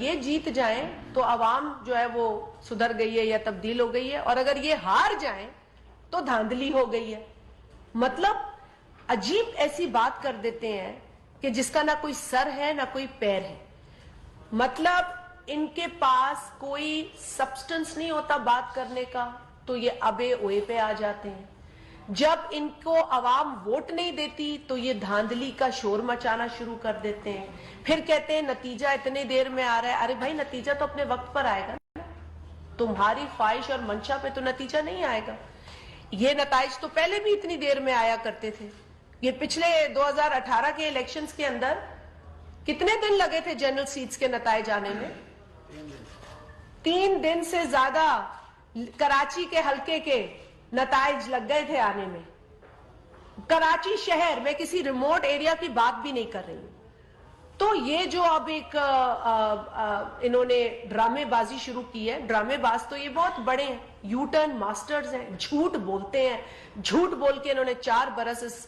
یہ جیت جائیں تو عوام جو ہے وہ سدھر گئی ہے یا تبدیل ہو گئی ہے، اور اگر یہ ہار جائیں تو دھاندلی ہو گئی ہے. مطلب عجیب ایسی بات کر دیتے ہیں کہ جس کا نہ کوئی سر ہے نہ کوئی پیر ہے. مطلب ان کے پاس کوئی سبسٹنس نہیں ہوتا بات کرنے کا، تو یہ ابے اوے پہ آ جاتے ہیں. جب ان کو عوام ووٹ نہیں دیتی تو یہ دھاندلی کا شور مچانا شروع کر دیتے ہیں. پھر کہتے ہیں نتیجہ اتنے دیر میں آ رہا ہے. ارے بھائی نتیجہ تو اپنے وقت پر آئے گا، تمہاری خواہش اور منشا پہ تو نتیجہ نہیں آئے گا. یہ نتائج تو پہلے بھی اتنی دیر میں آیا کرتے تھے. یہ پچھلے 2018 کے الیکشنز کے اندر کتنے دن لگے تھے جنرل سیٹس کے نتائج آنے میں؟ 3 دن سے زیادہ کراچی کے حلقے کے نتائج لگ گئے تھے آنے میں. کراچی شہر میں کسی ریموٹ ایریا کی بات بھی نہیں کر رہی ہوں. تو یہ جو اب ایک انہوں نے ڈرامے بازی شروع کی ہے، ڈرامے باز تو یہ بہت بڑے ہیں، یو ٹرن ماسٹرز ہیں، جھوٹ بولتے ہیں. جھوٹ بول کے انہوں نے 4 برس اس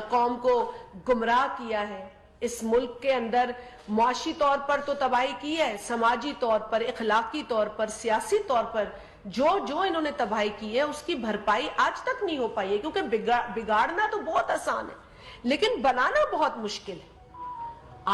قوم کو گمراہ کیا ہے. اس ملک کے اندر معاشی طور پر تو تباہی کی ہے، سماجی طور پر، اخلاقی طور پر، سیاسی طور پر جو انہوں نے تباہی کی ہے اس کی بھرپائی آج تک نہیں ہو پائی ہے. کیونکہ بگاڑنا تو بہت آسان ہے لیکن بنانا بہت مشکل ہے.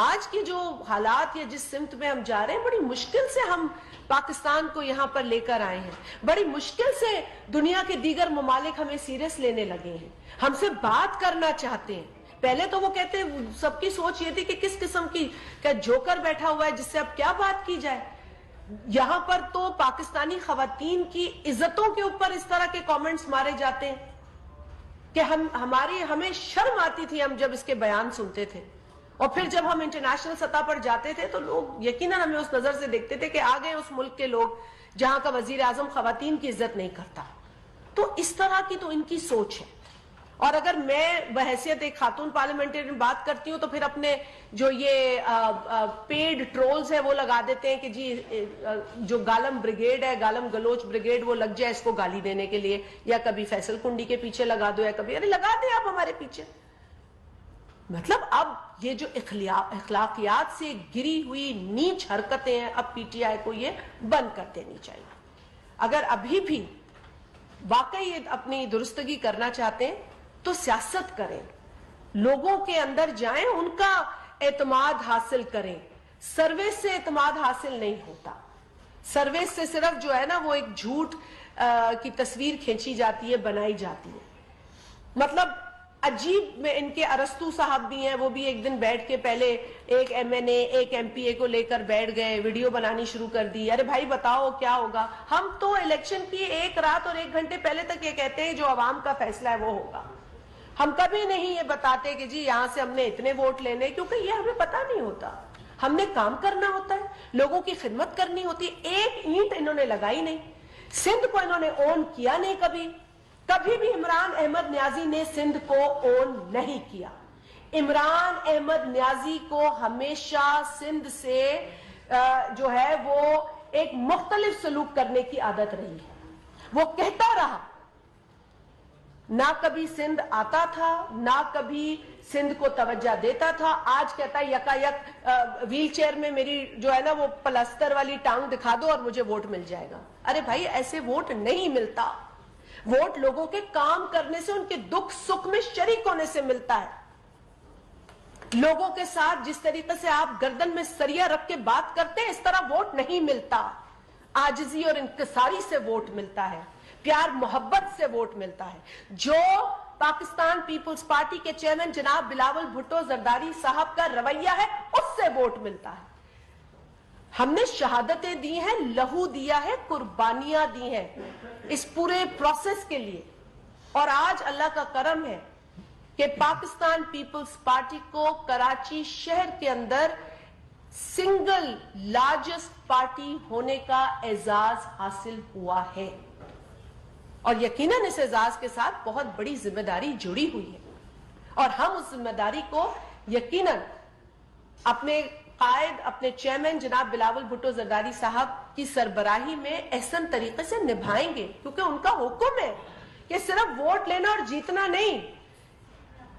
آج کی جو حالات یا جس سمت میں ہم جا رہے ہیں، بڑی مشکل سے ہم پاکستان کو یہاں پر لے کر آئے ہیں. بڑی مشکل سے دنیا کے دیگر ممالک ہمیں سیریس لینے لگے ہیں، ہم سے بات کرنا چاہتے ہیں. پہلے تو وہ کہتے ہیں، سب کی سوچ یہ تھی کہ کس قسم کی کیا جوکر بیٹھا ہوا ہے جس سے اب کیا بات کی جائے. یہاں پر تو پاکستانی خواتین کی عزتوں کے اوپر اس طرح کے کامنٹس مارے جاتے ہیں کہ ہمیں شرم آتی تھی ہم جب اس کے بیان سنتے تھے. اور پھر جب ہم انٹرنیشنل سطح پر جاتے تھے تو لوگ یقیناً ہمیں اس نظر سے دیکھتے تھے کہ آگے اس ملک کے لوگ جہاں کا وزیر اعظم خواتین کی عزت نہیں کرتا. تو اس طرح کی تو ان کی سوچ ہے. اور اگر میں بحیثیت ایک خاتون پارلیمنٹرین بات کرتی ہوں تو پھر اپنے جو یہ پیڈ ٹرولز ہے وہ لگا دیتے ہیں کہ جی جو گالم بریگیڈ ہے، گالم گلوچ بریگیڈ، وہ لگ جائے اس کو گالی دینے کے لیے، یا کبھی فیصل کنڈی کے پیچھے لگا دو، یا کبھی ارے لگا دیں آپ ہمارے پیچھے. مطلب اب یہ جو اخلاقیات سے گری ہوئی نیچ حرکتیں ہیں، اب پی ٹی آئی کو یہ بند کر دینی چاہیے. اگر ابھی بھی واقعی اپنی درستگی کرنا چاہتے ہیں تو سیاست کریں، لوگوں کے اندر جائیں، ان کا اعتماد حاصل کریں. سروے سے اعتماد حاصل نہیں ہوتا. سروے سے صرف جو ہے نا وہ ایک جھوٹ کی تصویر کھینچی جاتی ہے، بنائی جاتی ہے. مطلب عجیب میں ان کے ارسطو صاحب بھی ہیں، وہ بھی ایک دن بیٹھ کے پہلے ایک ایم این اے ایک ایم پی اے کو لے کر بیٹھ گئے، ویڈیو بنانی شروع کر دی. ارے بھائی بتاؤ کیا ہوگا؟ ہم تو الیکشن کی 1 رات اور 1 گھنٹے پہلے تک یہ کہتے ہیں جو عوام کا فیصلہ ہے وہ ہوگا. ہم کبھی نہیں یہ بتاتے کہ جی یہاں سے ہم نے اتنے ووٹ لینے، کیونکہ یہ ہمیں پتہ نہیں ہوتا. ہم نے کام کرنا ہوتا ہے، لوگوں کی خدمت کرنی ہوتی ہے. ایک اینٹ انہوں نے لگائی نہیں، سندھ کو انہوں نے اون کیا نہیں. کبھی بھی عمران احمد نیازی نے سندھ کو اون نہیں کیا. عمران احمد نیازی کو ہمیشہ سندھ سے جو ہے وہ ایک مختلف سلوک کرنے کی عادت رہی ہے. وہ کہتا رہا، نہ کبھی سندھ آتا تھا، نہ کبھی سندھ کو توجہ دیتا تھا. آج کہتا ہے یکا یک ویل چیئر میں میری جو ہے نا وہ پلستر والی ٹانگ دکھا دو اور مجھے ووٹ مل جائے گا. ارے بھائی ایسے ووٹ نہیں ملتا. ووٹ لوگوں کے کام کرنے سے، ان کے دکھ سکھ میں شریک ہونے سے ملتا ہے. لوگوں کے ساتھ جس طریقے سے آپ گردن میں سریا رکھ کے بات کرتے ہیں، اس طرح ووٹ نہیں ملتا. عاجزی اور انکساری سے ووٹ ملتا ہے، پیار محبت سے ووٹ ملتا ہے. جو پاکستان پیپلز پارٹی کے چیئرمین جناب بلاول بھٹو زرداری صاحب کا رویہ ہے، اس سے ووٹ ملتا ہے. ہم نے شہادتیں دی ہیں، لہو دیا ہے، قربانیاں دی ہیں اس پورے پروسیس کے لیے. اور آج اللہ کا کرم ہے کہ پاکستان پیپلز پارٹی کو کراچی شہر کے اندر سنگل لارجسٹ پارٹی ہونے کا اعزاز حاصل ہوا ہے. اور یقیناً اس اعزاز کے ساتھ بہت بڑی ذمہ داری جڑی ہوئی ہے. اور ہم اس ذمہ داری کو یقیناً اپنے قائد، اپنے چیئرمین جناب بلاول بھٹو زرداری صاحب کی سربراہی میں احسن طریقے سے نبھائیں گے. کیونکہ ان کا حکم ہے کہ صرف ووٹ لینا اور جیتنا نہیں.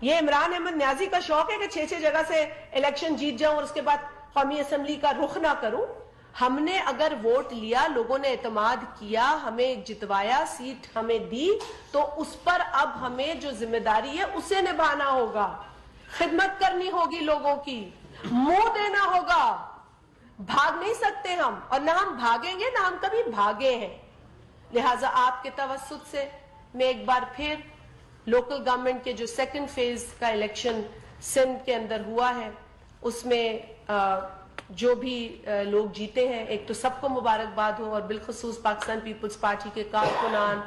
یہ عمران احمد نیازی کا شوق ہے کہ 6 جگہ سے الیکشن جیت جاؤں اور اس کے بعد قومی اسمبلی کا رخ نہ کروں. ہم نے اگر ووٹ لیا، لوگوں نے اعتماد کیا، ہمیں جتوایا، سیٹ ہمیں دی، تو اس پر اب ہمیں جو ذمہ داری ہے اسے نبھانا ہوگا، خدمت کرنی ہوگی لوگوں کی، منہ دینا ہوگا. بھاگ نہیں سکتے ہم، اور نہ ہم بھاگیں گے، نہ ہم کبھی بھاگے ہیں. لہٰذا آپ کے توسط سے میں ایک بار پھر لوکل گورنمنٹ کے جو سیکنڈ فیز کا الیکشن سندھ کے اندر ہوا ہے، اس میں جو بھی لوگ جیتے ہیں، ایک تو سب کو مبارکباد ہو، اور بالخصوص پاکستان پیپلز پارٹی کے کارکنان،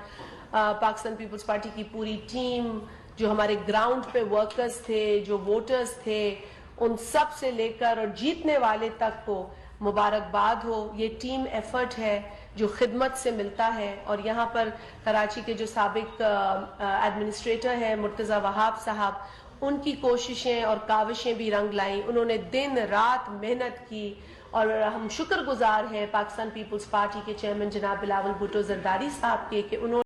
پاکستان پیپلز پارٹی کی پوری ٹیم، جو ہمارے گراؤنڈ پہ ورکرز تھے، جو ووٹرز تھے، ان سب سے لے کر اور جیتنے والے تک کو مبارکباد ہو. یہ ٹیم ایفرٹ ہے جو خدمت سے ملتا ہے. اور یہاں پر کراچی کے جو سابق ایڈمنسٹریٹر ہیں مرتضی وہاب صاحب، ان کی کوششیں اور کاوشیں بھی رنگ لائیں. انہوں نے دن رات محنت کی، اور ہم شکر گزار ہیں پاکستان پیپلز پارٹی کے چیئرمین جناب بلاول بھٹو زرداری صاحب کے کہ انہوں